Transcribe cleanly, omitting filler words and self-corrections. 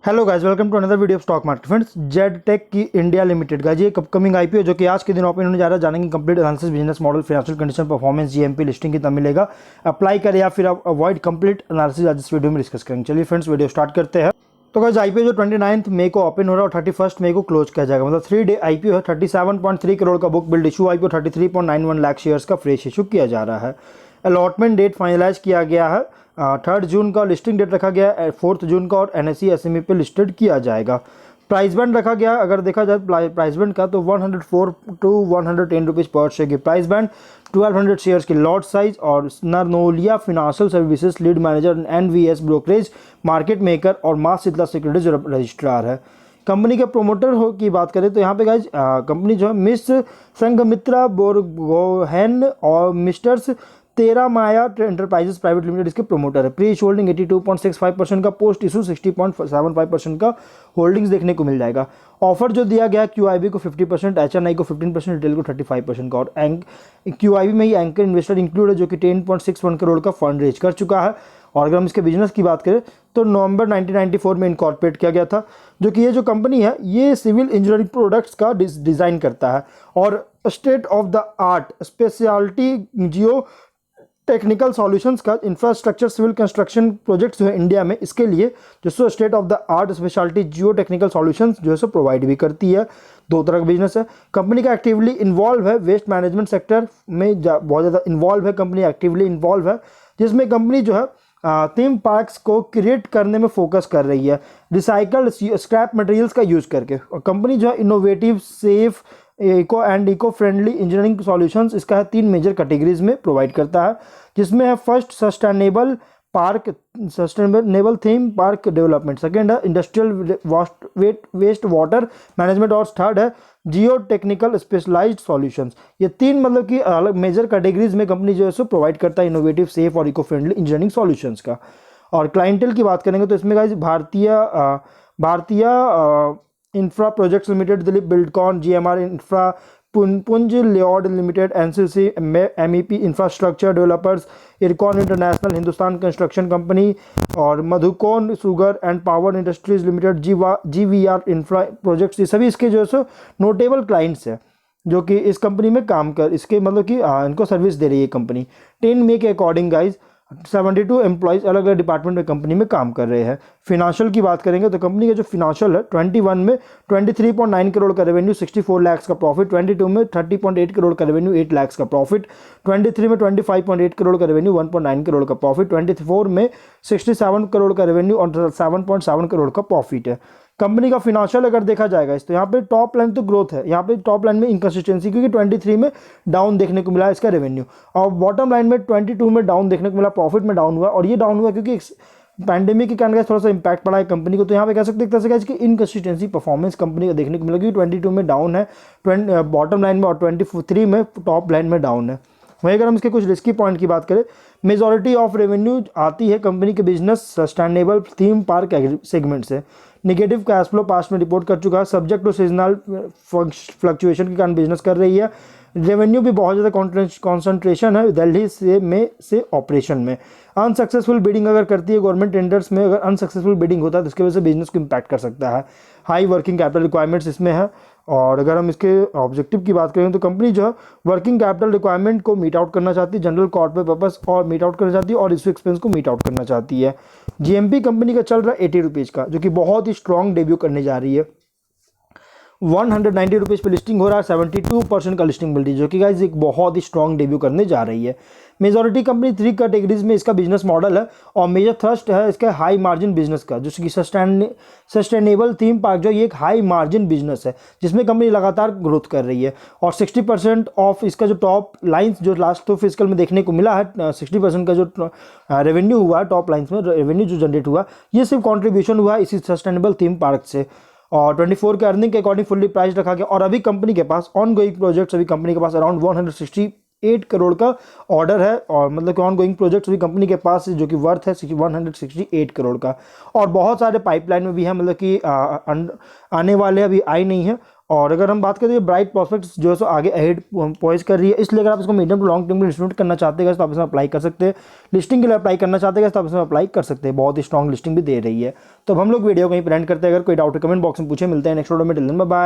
Hello guys, welcome to another video of stock market. Friends, Z tech की India limited का जी एक upcoming IPO जो कि आज के दिन ओपन होने जा रहा है। जानेंगे complete analysis, business model, financial condition, performance, GMP, listing कितना मिलेगा, अप्लाई करें या फिर अवॉइड, कंप्लीट एनालिसिस आज इस वीडियो में डिस्कस करेंगे। चलिए फ्रेंड्स, वीडियो स्टार्ट करते हैं। तो गाइस, आईपीओ जो 29 मई को ओपन हो रहा है और 31 मई को क्लोज किया जाएगा। मतलब 3 डे आईपीओ है। 37.3 करोड़ का book build issue IPO, 33.91 lakh shares का फ्रेश इशू किया जा रहा है। अलॉटमेंट डेट फाइनलाइज किया गया है 3 जून का। लिस्टिंग डेट रखा गया है 4 जून का और एनएसई एसएमई पे लिस्टेड किया जाएगा। प्राइस बैंड रखा गया, अगर देखा जाए प्राइस बैंड का, तो 104 टू 110 रुपीज़ पर शेयर की प्राइस बैंड, 1200 शेयर्स की लॉट साइज और Narnolia financial services lead manager, NVS brokerage, market maker और मां शीतला सिक्योरिटीज रजिस्ट्रार है। कंपनी के प्रोमोटर की बात करें तो यहाँ पे गाइज कंपनी जो है मिस संघमित्रा बोरगोहेन और मिस्टर्स तेरा माया एंटरप्राइजेस प्राइवेट लिमिटेड इसके प्रोमोटर है। प्री इशू होल्डिंग 82.65% का, पोस्ट इशू 60.75% का होल्डिंग्स देखने को मिल जाएगा। ऑफर जो दिया गया क्यूआईबी को 50%, एचएनआई को 15%, रिटेल को 35% का, और क्यूआईबी में ही एंकर इन्वेस्टर इंक्लूड है जो कि 10.61 करोड़ का फंड रेज कर चुका है। और अगर हम इसके बिजनेस की बात करें तो नवंबर 1994 में इनकॉर्पोरेट किया गया था। जो कि ये जो कंपनी है ये सिविल इंजीनियरिंग प्रोडक्ट्स का डिज़ाइन करता है और state of the art speciality geotechnical solutions का इंफ्रास्ट्रक्चर सिविल कंस्ट्रक्शन प्रोजेक्ट्स जो है इंडिया में, इसके लिए जो so state of the art speciality geotechnical solutions जो है सो प्रोवाइड भी करती है। दो तरह का बिजनेस है। कंपनी का एक्टिवली इन्वॉल्व है वेस्ट मैनेजमेंट सेक्टर में, बहुत ज़्यादा इन्वॉल्व है कंपनी, एक्टिवली इन्वॉल्व है, जिसमें कंपनी जो है थीम पार्क्स को क्रिएट करने में फोकस कर रही है रिसाइकल्ड स्क्रैप मटेरियल्स का यूज़ करके। और कंपनी जो है innovative, safe, eco and eco friendly engineering solutions इसका है 3 मेजर कैटेगरीज में प्रोवाइड करता है, जिसमें है first sustainable theme park development, second है इंडस्ट्रियल वेस्ट वाटर मैनेजमेंट और थर्ड है जियो टेक्निकल स्पेशलाइज्ड सॉल्यूशंस। ये 3 मतलब कि अलग मेजर कैटेगरीज में कंपनी जो है सो प्रोवाइड करता है इनोवेटिव, सेफ और इको फ्रेंडली इंजीनियरिंग सॉल्यूशंस का। और क्लाइंटेल की बात करेंगे तो इसमें guys Bharatiya infra projects limited, Dilip Buildcon, GMR infra, Punj Lloyd limited, NCC, MEP infrastructure developers, Ircon international, Hindustan construction company और Madhucon sugar and power industries limited, GVR infra projects, ये सभी इसके जो है सो नोटेबल क्लाइंट्स हैं जो कि इस कंपनी में काम कर, इसके मतलब कि इनको सर्विस दे रही है कंपनी। 10 मई के अकॉर्डिंग गाइज 72 एम्प्लॉइज अलग अलग डिपार्टमेंट में कंपनी में काम कर रहे हैं। फिनेंशियल की बात करेंगे तो कंपनी का जो फिनेंशियल है 21 में 23.9 करोड़ का रेवेन्यू, 64 लाख का प्रॉफिट, 22 में 30.8 करोड़ का रेवेन्यू, 8 लाख का प्रॉफिट, 23 में 25.8 करोड़ का रेवेन्यू, 1.9 करोड़ का प्रॉफिट, 24 में 67 करोड़ का रेवेन्यू और 7.7 करोड़ का प्रॉफिट है। कंपनी का फिनेंशियल अगर देखा जाएगा इस, तो यहाँ पे टॉप लाइन तो ग्रोथ है, यहाँ पे टॉप लाइन में इनकंसिस्टेंसी क्योंकि 23 में डाउन देखने को मिला इसका रेवेन्यू, और बॉटम लाइन में 22 में डाउन देखने को मिला, प्रॉफिट में डाउन हुआ, और ये डाउन हुआ क्योंकि पैंडेमिक के कारण थोड़ा सा इंपैक्ट पड़ा है कंपनी को। तो यहाँ पे कह सकते हैं कि इनकंसिस्टेंसी परफॉर्मेंस कंपनी का देखने को मिला क्योंकि 22 में डाउन है बॉटम लाइन में और 23 में टॉप लाइन में डाउन है। वहीं अगर हम इसके कुछ रिस्की पॉइंट की बात करें, मेजॉरिटी ऑफ रेवेन्यू आती है कंपनी के business sustainable theme park segment से। निगेटिव कैश फ्लो पास्ट में रिपोर्ट कर चुका है, सब्जेक्ट टू सीजनल फ्लक्चुएशन के कारण बिजनेस कर रही है। रेवेन्यू भी बहुत ज़्यादा कॉन्सेंट्रेशन है दिल्ली से ऑपरेशन में। अनसक्सेसफुल बिडिंग अगर करती है गवर्नमेंट टेंडर्स में, अगर अनसक्सेसफुल बिडिंग होता है तो इसकी वजह से बिजनेस को इम्पैक्ट कर सकता है। हाई वर्किंग कैपिटल रिक्वायरमेंट्स इसमें है। और अगर हम इसके ऑब्जेक्टिव की बात करें तो कंपनी जो है वर्किंग कैपिटल रिक्वायरमेंट को मीट आउट करना चाहती है, जनरल कॉर्पोरेट पर्पस और मीट आउट करना चाहती है, और इशू एक्सपेंस को मीट आउट करना चाहती है। जीएमपी कंपनी का चल रहा है 80 रुपीज़ का, जो कि बहुत ही स्ट्रॉन्ग डेब्यू करने जा रही है। 190 रुपीज़ पे लिस्टिंग हो रहा है, 72% का लिस्टिंग मिल रही है, जो कि गाइज एक बहुत ही स्ट्रॉन्ग डेब्यू करने जा रही है। मेजॉरिटी कंपनी 3 कैटेगरीज में इसका बिजनेस मॉडल है और मेजर थ्रस्ट है इसके हाई मार्जिन बिजनेस का, जो कि सस्टेनेबल थीम पार्क जो ये एक हाई मार्जिन बिजनेस है जिसमें कंपनी लगातार ग्रोथ कर रही है। और 60% ऑफ इसका जो टॉप लाइन्स जो लास्ट 2 फिजिकल में देखने को मिला है, 60% का जो रेवेन्यू हुआ है टॉप लाइन्स में, रेवेन्यू जो जनरेट हुआ ये सिर्फ कॉन्ट्रीब्यूशन हुआ है इसी सस्टेनेबल थीम पार्क से। और 24 के अर्निंग के अकॉर्डिंग फुल्ली प्राइस रखा गया। और अभी कंपनी के पास ऑन गोइंग प्रोजेक्ट्स, अभी कंपनी के पास अराउंड 168 करोड़ का ऑर्डर है, और मतलब कि ऑन गोइंग प्रोजेक्ट्स भी कंपनी के पास जो कि वर्थ है 168 करोड़ का, और बहुत सारे पाइपलाइन में भी है, मतलब कि आने वाले अभी आई नहीं है। और अगर हम बात करें तो ये ब्राइट प्रॉस्पेक्ट्स जो है सो आगे अहेड पॉइज कर रही है, इसलिए अगर आप इसको मीडियम टू लॉन्ग टर्म में इन्वेस्टमेंट करना चाहते हैं तो आप इसमें अप्लाई कर सकते हैं। लिस्टिंग के लिए अप्लाई करना चाहते हैं तो आप इसमें अप्लाई कर सकते हैं, बहुत ही स्ट्रॉन्ग लिस्टिंग भी दे रही है। तो अब हम लोग वीडियो को यहीं पर एंड करते हैं। अगर कोई डाउट है कमेंट बॉक्स में पूछे। मिलते हैं नेक्स्ट वीडियो में। Till then bye bye.